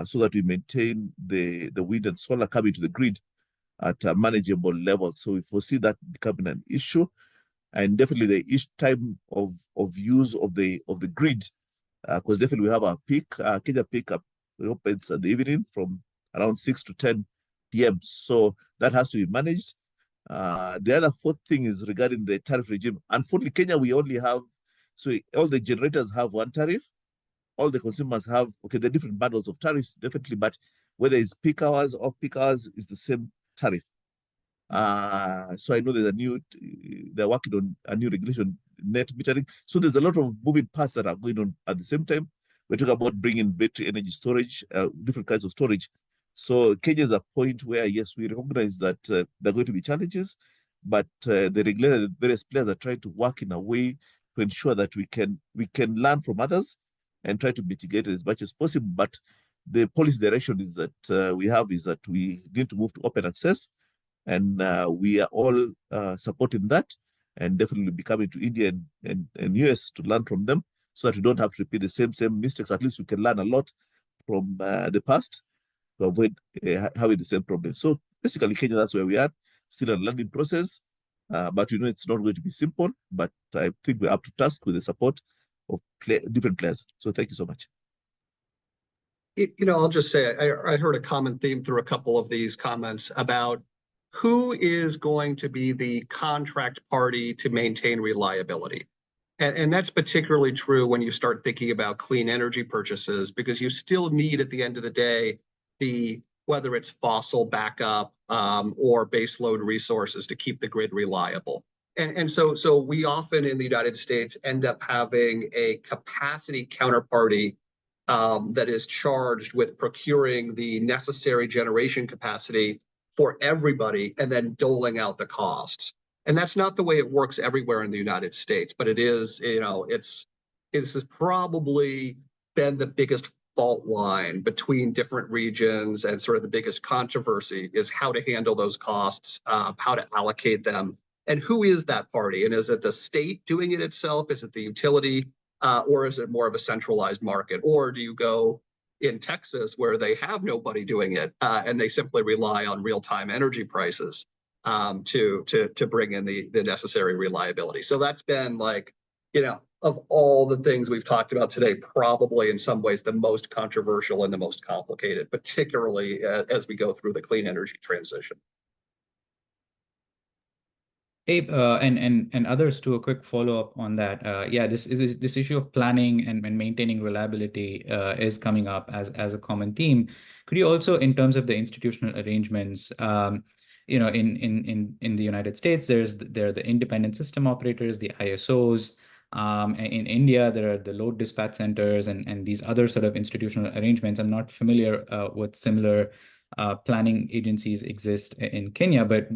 so that we maintain the wind and solar coming to the grid at a manageable level. So we foresee that becoming an issue. And definitely the each time of use of the grid, because definitely we have our peak, Kenya peak up, it opens in the evening from around 6 to 10 p.m. So that has to be managed. The other fourth thing is regarding the tariff regime. Unfortunately, Kenya, we only have, so all the generators have one tariff, all the consumers have, okay, the different bundles of tariffs, definitely, but whether it's peak hours or off-peak hours, is the same tariff. So I know they're working on a new regulation, net metering. So there's a lot of moving parts that are going on at the same time. We're talking about bringing battery energy storage, different kinds of storage. So Kenya is a point where, yes, we recognize that there are going to be challenges, but the regulator, the various players are trying to work in a way to ensure that we can learn from others and try to mitigate it as much as possible. But the policy direction is that we need to move to open access. And we are all supporting that, and definitely be coming to India and US to learn from them, so that we don't have to repeat the same mistakes. At least we can learn a lot from the past to avoid having the same problem. So basically, Kenya, that's where we are, still a learning process. But it's not going to be simple. But I think we're up to task with the support of different players. So thank you so much. I'll just say I heard a common theme through a couple of these comments about who is going to be the contract party to maintain reliability. And that's particularly true when you start thinking about clean energy purchases, because you still need, at the end of the day, whether it's fossil backup or baseload resources to keep the grid reliable. And so we often in the United States end up having a capacity counterparty that is charged with procuring the necessary generation capacity for everybody and then doling out the costs. And that's not the way it works everywhere in the United States, but it is, it's probably been the biggest fault line between different regions, and sort of the biggest controversy is how to handle those costs, how to allocate them, and who is that party? And is it the state doing it itself? Is it the utility? Or is it more of a centralized market? Or do you go in Texas where they have nobody doing it and they simply rely on real-time energy prices to bring in the necessary reliability? So that's been of all the things we've talked about today, probably in some ways the most controversial and the most complicated, particularly as we go through the clean energy transition. Abe, and others, to a quick follow-up on that. Yeah, this issue of planning and maintaining reliability is coming up as a common theme. Could you also, in terms of the institutional arrangements, you know, in the United States, there are the independent system operators, the ISOs. In India, there are the load dispatch centers and these other sort of institutional arrangements. I'm not familiar with similar planning agencies exist in Kenya, but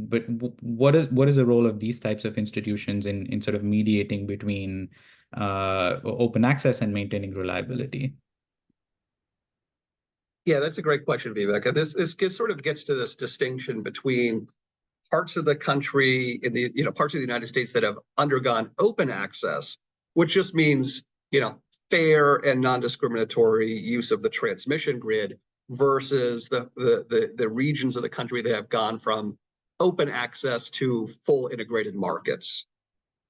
what is the role of these types of institutions in sort of mediating between open access and maintaining reliability? Yeah, that's a great question, Vivek. And this sort of gets to this distinction between parts of the country in the parts of the United States that have undergone open access, which just means fair and non-discriminatory use of the transmission grid, versus the regions of the country that have gone from open access to full integrated markets.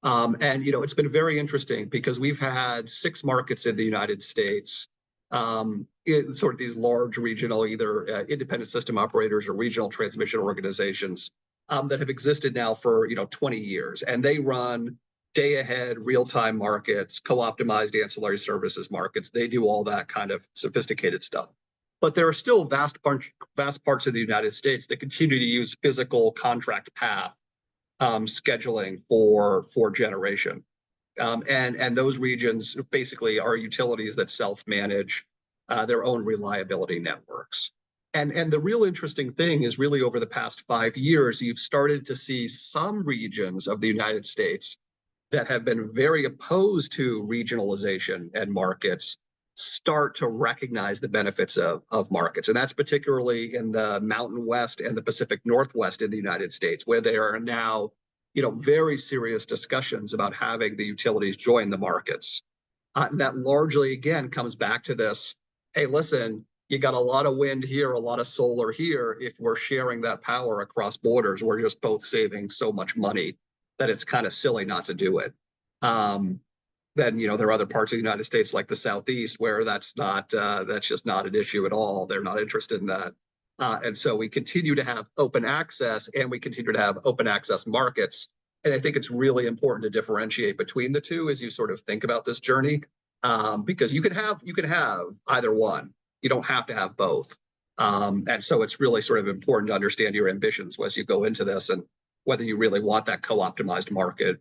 And it's been very interesting because we've had 6 markets in the United States, sort of these large regional, either independent system operators or regional transmission organizations that have existed now for 20 years, and they run day-ahead, real-time markets, co-optimized ancillary services markets. They do all that kind of sophisticated stuff. But there are still vast parts of the United States that continue to use physical contract path scheduling for generation. And those regions basically are utilities that self-manage their own reliability networks. And the real interesting thing is really over the past 5 years, you've started to see some regions of the United States that have been very opposed to regionalization and markets start to recognize the benefits of markets. And that's particularly in the Mountain West and the Pacific Northwest in the United States, where there are now very serious discussions about having the utilities join the markets. And that largely, again, comes back to this, hey, listen, you got a lot of wind here, a lot of solar here. If we're sharing that power across borders, we're just both saving so much money that it's kind of silly not to do it. Then there are other parts of the United States like the Southeast where that's just not an issue at all. They're not interested in that. And so we continue to have open access, and we continue to have open access markets. And I think it's really important to differentiate between the two as you sort of think about this journey, because you can have either one. You don't have to have both. And so it's really sort of important to understand your ambitions as you go into this, and whether you really want that co-optimized market,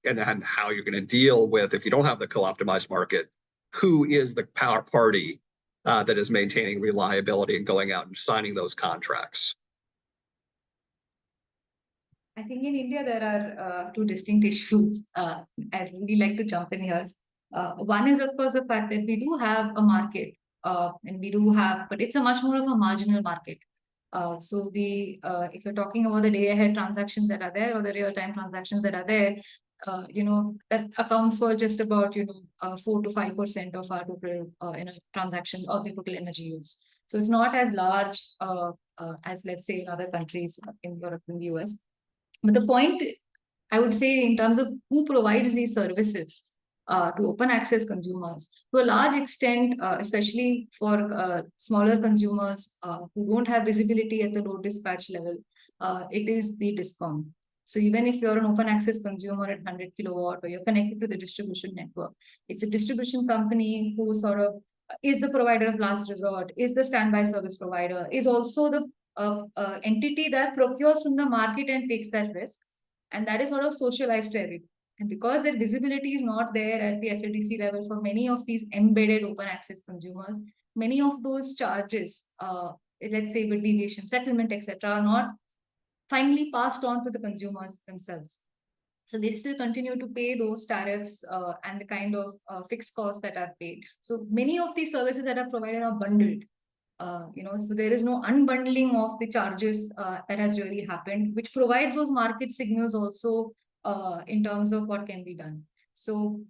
and then how you're going to deal with, if you don't have the co-optimized market, who is the power party that is maintaining reliability and going out and signing those contracts. I think in India there are 2 distinct issues. I'd really like to jump in here. One is, of course, the fact that we do have a market, and we do have, but it's a much more of a marginal market. So if you're talking about the day-ahead transactions that are there or the real-time transactions that are there, that accounts for just about 4 to 5% of our total transactions or the total energy use. So it's not as large as, let's say, in other countries in Europe and the US. But the point, I would say, in terms of who provides these services to open access consumers, to a large extent, especially for smaller consumers who don't have visibility at the load dispatch level, it is the DISCOM. So even if you're an open access consumer at 100 kilowatt, or you're connected to the distribution network, it's a distribution company who sort of is the provider of last resort, is the standby service provider, is also the entity that procures from the market and takes that risk. And that is sort of socialized to everyone. And because that visibility is not there at the SADC level for many of these embedded open access consumers, many of those charges, let's say with deviation, settlement, etc., are not finally passed on to the consumers themselves. So they still continue to pay those tariffs and the kind of fixed costs that are paid. So many of these services that are provided are bundled. So there is no unbundling of the charges that has really happened, which provides those market signals also in terms of what can be done. So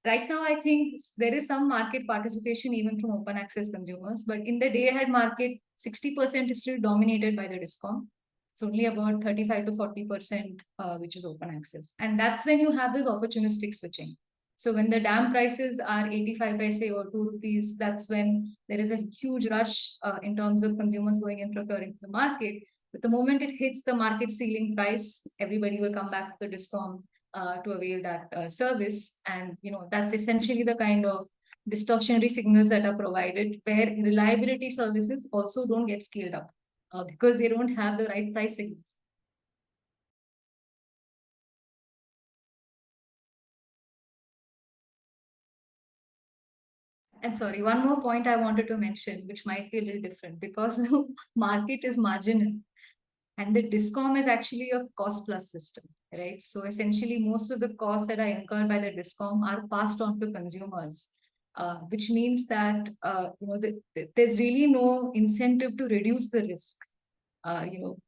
right now, I think there is some market participation even from open access consumers, but in the day-ahead market, 60% is still dominated by the DISCOM. It's only about 35 to 40%, which is open access. And that's when you have this opportunistic switching. So when the DAM prices are 85 paise or 2 rupees, that's when there is a huge rush in terms of consumers going and procuring the market. But the moment it hits the market ceiling price, everybody will come back to the DISCOM to avail that service. And that's essentially the kind of distortionary signals that are provided, where reliability services also don't get scaled up because they don't have the right price signal. And sorry, one more point I wanted to mention, which might be a little different, because the market is marginal and the DISCOM is actually a cost plus system, right? So essentially, most of the costs that are incurred by the DISCOM are passed on to consumers, which means that there's really no incentive to reduce the risk.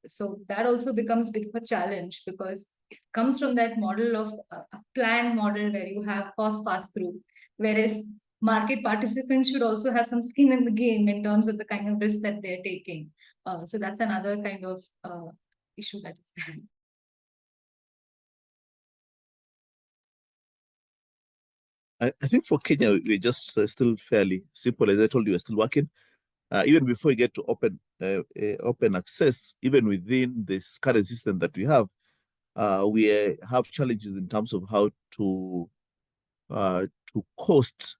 So that also becomes a bit of a challenge, because it comes from that model of a planned model where you have cost pass through, whereas market participants should also have some skin in the game in terms of the kind of risk that they're taking. So that's another kind of issue that is there. I think for Kenya, we're just still fairly simple. As I told you, we're still working. Even before we get to open access, even within this current system that we have challenges in terms of how to cost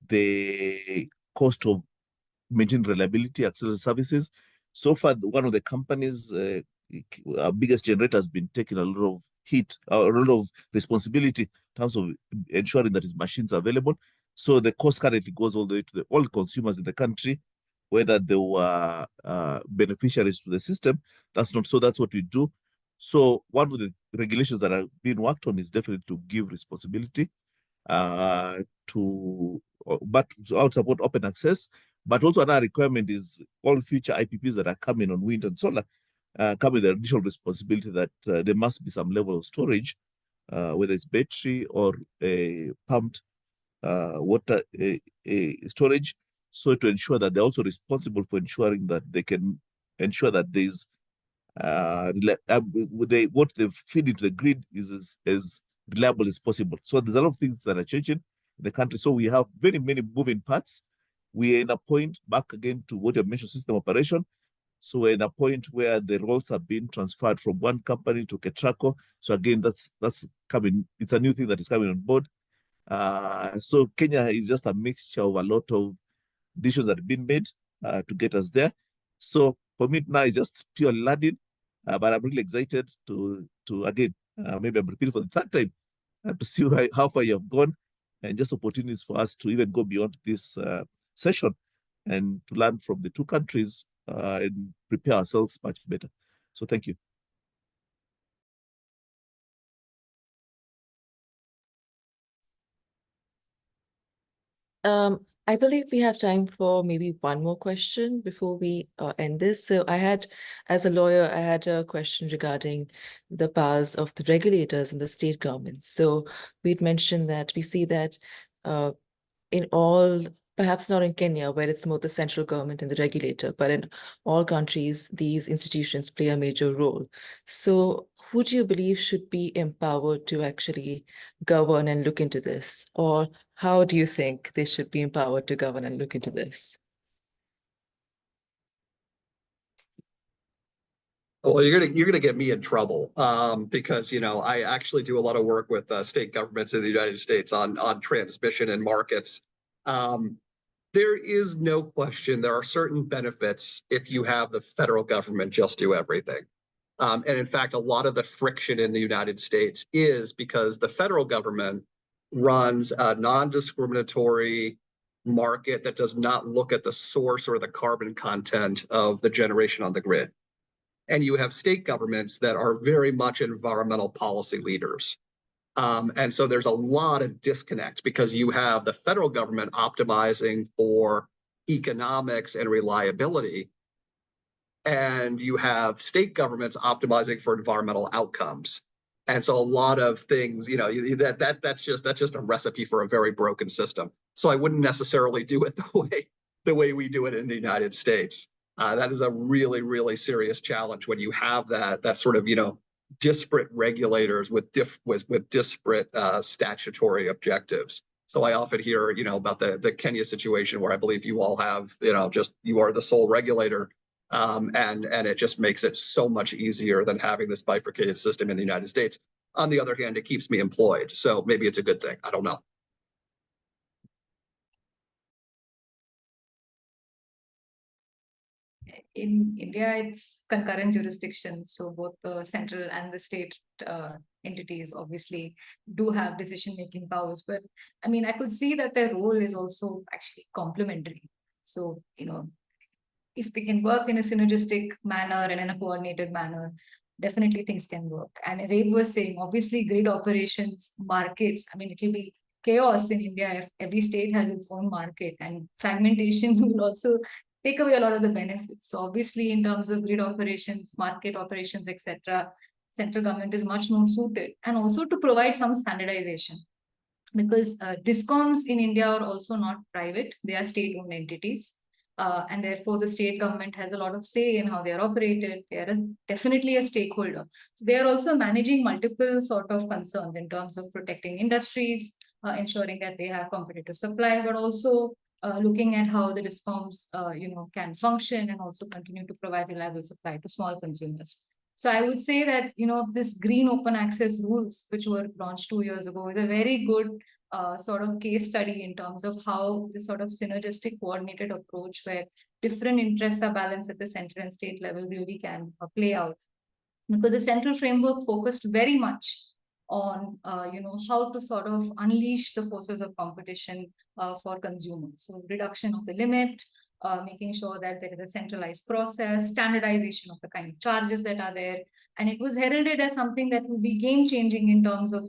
the cost of maintaining reliability, access services. So far, one of the companies, our biggest generator, has been taking a lot of heat, a lot of responsibility in terms of ensuring that its machines are available. So the cost currently goes all the way to all consumers in the country, whether they were beneficiaries to the system. That's not so. That's what we do. So one of the regulations that are being worked on is definitely to give responsibility but to support open access. But also another requirement is all future IPPs that are coming on wind and solar come with the additional responsibility that there must be some level of storage, whether it's battery or pumped water storage, so to ensure that they're also responsible for ensuring that they can ensure that there's what they feed into the grid is as reliable as possible. So there's a lot of things that are changing in the country. So we have very many moving parts. We are in a point, back again to what you mentioned, system operation. So we're in a point where the roles are being transferred from one company to Ketraco. So again, that's coming. It's a new thing that is coming on board. So Kenya is just a mixture of a lot of decisions that have been made to get us there. So for me now, it's just pure learning, but I'm really excited to again, maybe I'm repeating for the third time, to see how far you have gone, and just opportunities for us to even go beyond this session and to learn from the two countries and prepare ourselves much better. So thank you. I believe we have time for maybe one more question before we end this. So as a lawyer, I had a question regarding the powers of the regulators and the state governments. So we'd mentioned that we see that in all, perhaps not in Kenya, where it's more the central government and the regulator, but in all countries, these institutions play a major role. So who do you believe should be empowered to actually govern and look into this? Or how do you think they should be empowered to govern and look into this? Well, you're gonna get me in trouble because I actually do a lot of work with state governments in the United States on transmission and markets. There is no question there are certain benefits if you have the federal government just do everything. And in fact, a lot of the friction in the United States is because the federal government runs a non-discriminatory market that does not look at the source or the carbon content of the generation on the grid. And you have state governments that are very much environmental policy leaders. And so there's a lot of disconnect because you have the federal government optimizing for economics and reliability, and you have state governments optimizing for environmental outcomes. And so a lot of things, that's just a recipe for a very broken system. So I wouldn't necessarily do it the way we do it in the United States. That is a really, really serious challenge when you have that sort of, disparate regulators with disparate statutory objectives. So I often hear, about the Kenya situation where I believe you all have, you are the sole regulator. And it just makes it so much easier than having this bifurcated system in the United States. On the other hand, it keeps me employed. So maybe it's a good thing. I don't know. In India, it's concurrent jurisdiction. So both the central and the state entities obviously do have decision-making powers. But I mean, I could see that their role is also actually complementary. So, if we can work in a synergistic manner and in a coordinated manner, definitely things can work. And as Abe was saying, obviously grid operations, markets, I mean, it will be chaos in India if every state has its own market, and fragmentation will also take away a lot of the benefits. So obviously in terms of grid operations, market operations, etc., central government is much more suited, and also to provide some standardization. Because DISCOMs in India are also not private, they are state-owned entities. And therefore, the state government has a lot of say in how they are operated. They are definitely a stakeholder. So they are also managing multiple sort of concerns in terms of protecting industries, ensuring that they have competitive supply, but also looking at how the DISCOMs, can function and also continue to provide reliable supply to small consumers. So I would say that, this green open access rules, which were launched 2 years ago, is a very good sort of case study in terms of how this sort of synergistic coordinated approach where different interests are balanced at the central and state level really can play out. Because the central framework focused very much on, how to sort of unleash the forces of competition for consumers. So reduction of the limit, making sure that there is a centralized process, standardization of the kind of charges that are there. And it was heralded as something that will be game-changing in terms of,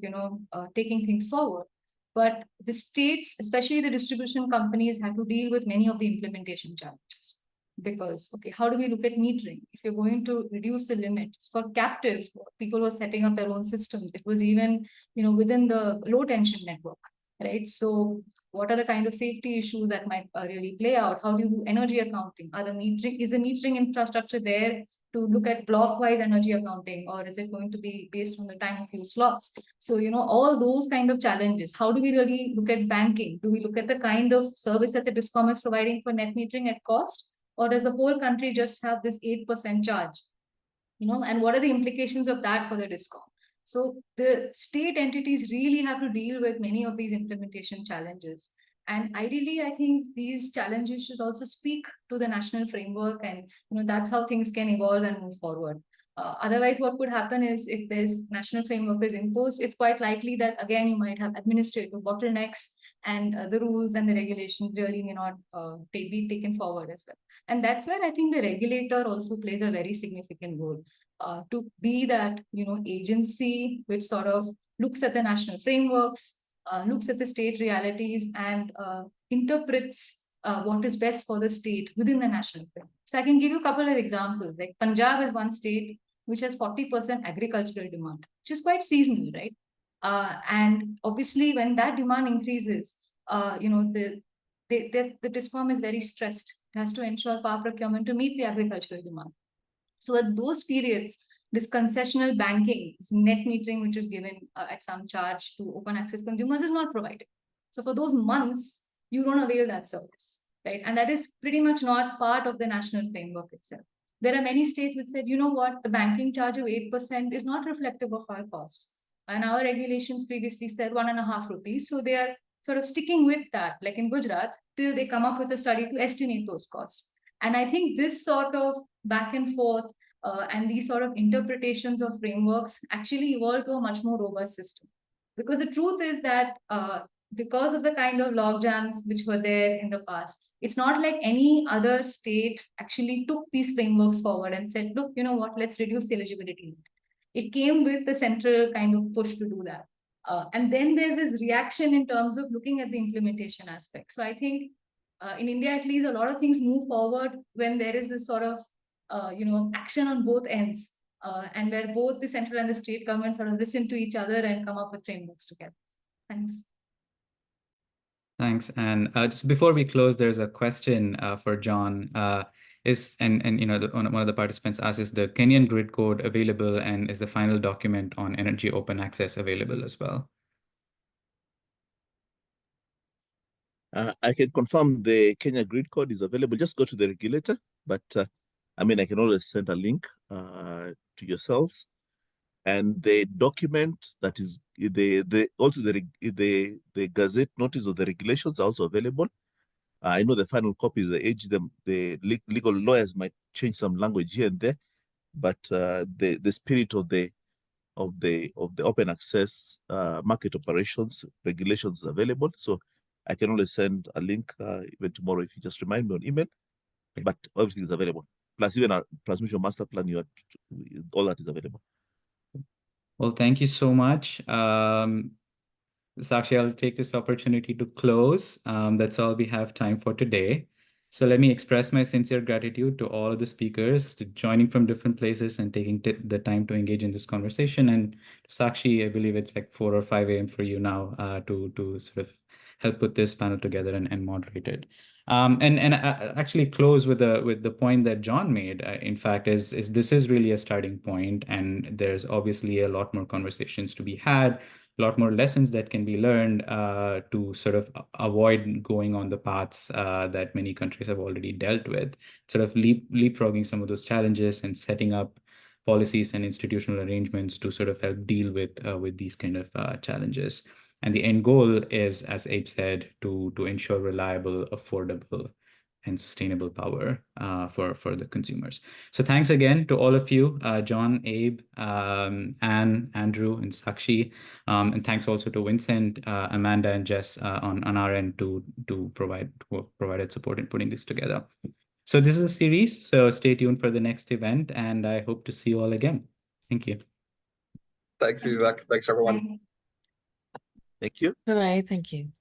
taking things forward. But the states, especially the distribution companies, had to deal with many of the implementation challenges. Because, okay, how do we look at metering? If you're going to reduce the limits for captive, people were setting up their own systems. It was even, within the low tension network, right? So what are the kind of safety issues that might really play out? How do you do energy accounting? Is the metering infrastructure there to look at block-wise energy accounting, or is it going to be based on the time of use slots? So, all those kind of challenges. How do we really look at banking? Do we look at the kind of service that the DISCOM is providing for net metering at cost? Or does the whole country just have this 8% charge? And what are the implications of that for the DISCOM? So the state entities really have to deal with many of these implementation challenges. And ideally, I think these challenges should also speak to the national framework, and that's how things can evolve and move forward. Otherwise, what could happen is if this national framework is imposed, it's quite likely that, again, you might have administrative bottlenecks, and the rules and the regulations really may not be taken forward as well. And that's where I think the regulator also plays a very significant role. To be that, agency which sort of looks at the national frameworks, looks at the state realities, and interprets what is best for the state within the national framework. So I can give you a couple of examples. Like Punjab is one state which has 40% agricultural demand, which is quite seasonal, right? And obviously, when that demand increases, the DISCOM is very stressed. It has to ensure power procurement to meet the agricultural demand. So at those periods, this concessional banking, this net metering, which is given at some charge to open access consumers, is not provided. So for those months, you don't avail that service, right? And that is pretty much not part of the national framework itself. There are many states which said, the banking charge of 8% is not reflective of our costs. And our regulations previously said 1.5 rupees. So they are sort of sticking with that, like in Gujarat, till they come up with a study to estimate those costs. And I think this sort of back and forth and these sort of interpretations of frameworks actually evolved to a much more robust system. Because the truth is that because of the kind of log jams which were there in the past, it's not like any other state actually took these frameworks forward and said, look, let's reduce the eligibility. It came with the central kind of push to do that. And then there's this reaction in terms of looking at the implementation aspect. So I think in India, at least, a lot of things move forward when there is this sort of, action on both ends, and where both the central and the state government sort of listen to each other and come up with frameworks together. Thanks. Thanks. And just before we close, there's a question for John. and you know, one of the participants asked, is the Kenyan grid code available, and is the final document on energy open access available as well? I can confirm the Kenya grid code is available. Just go to the regulator, but I mean, I can always send a link to yourselves. And the document that is also the gazette notice of the regulations are also available. I know the final copies, the legal lawyers might change some language here and there, but the spirit of the open access market operations regulations is available. So I can only send a link even tomorrow if you just remind me on email. But everything is available. Plus even our transmission master plan, all that is available. Well, thank you so much. Sakshi, I'll take this opportunity to close. That's all we have time for today. So let me express my sincere gratitude to all of the speakers to joining from different places and taking the time to engage in this conversation. And Sakshi, I believe it's like 4 or 5 a.m. for you now to sort of help put this panel together and moderate it. And I actually close with the point that John made. In fact, is this is really a starting point, and there's obviously a lot more conversations to be had, a lot more lessons that can be learned to sort of avoid going on the paths that many countries have already dealt with, sort of leapfrogging some of those challenges and setting up policies and institutional arrangements to sort of help deal with these kind of challenges. And the end goal is, as Abe said, to ensure reliable, affordable, and sustainable power for the consumers. So thanks again to all of you, John, Abe, Anne, Andrew, and Sakshi. And thanks also to Vincent, Amanda, and Jess on our end who provided support in putting this together. So this is a series, so stay tuned for the next event, and I hope to see you all again. Thank you. Thanks, Vivek. Thanks, everyone. Thank you. Bye-bye. Thank you.